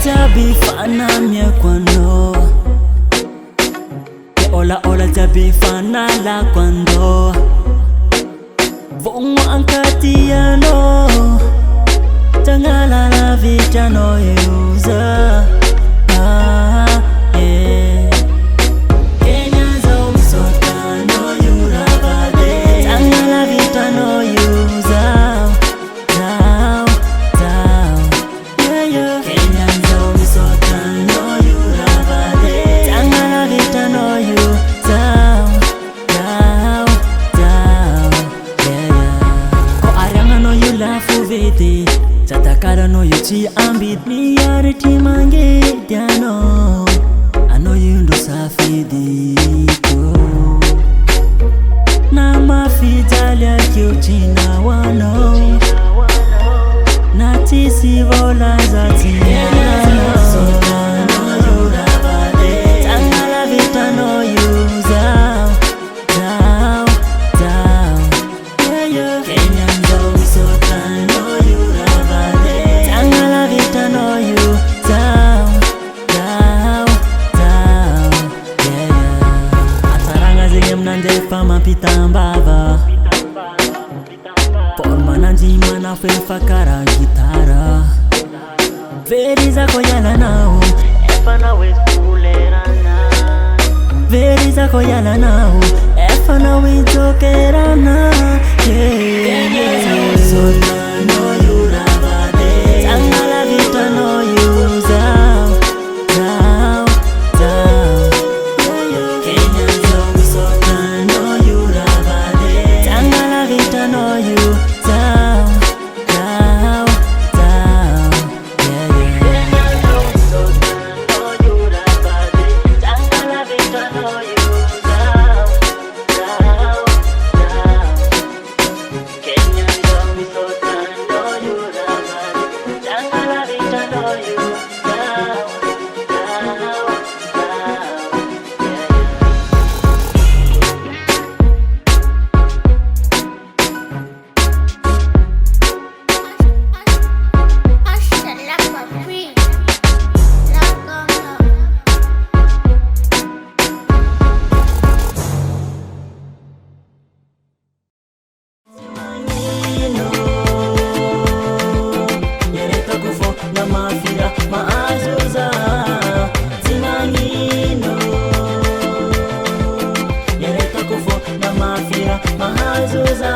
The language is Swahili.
jabi fana mia kwando ola jabi fana la kwando vongo ankatiano tangala la vita no user Chatakara no yuchi ambit mi yariti mange diano. I know you ndo safidiko na mafijalia kiuchina wano na tisi vola za tiana. Tangala vita no yuza down, down, yeah, yeah. Kenyan do so no you no you down, down, down, yeah, yeah. Ataranga zinge mnanje fama pitambava Forma nanjima na fefa kara gitara Veri zako yala nao Efa na weskulerana Veri zako yala nao Efa na wijokerana yeah, yeah, yeah. So no you rabade Tangala vita no you down, down, down, yeah, yeah. Kenyan zombie so no you rabade Tangala vita no you down, down, down, yeah, yeah. Kenyan zombie so no you rabade Tangala vita no you down, down, down. Kenyan zombie so no you rabade Tangala vita no you down, down, Mahazuza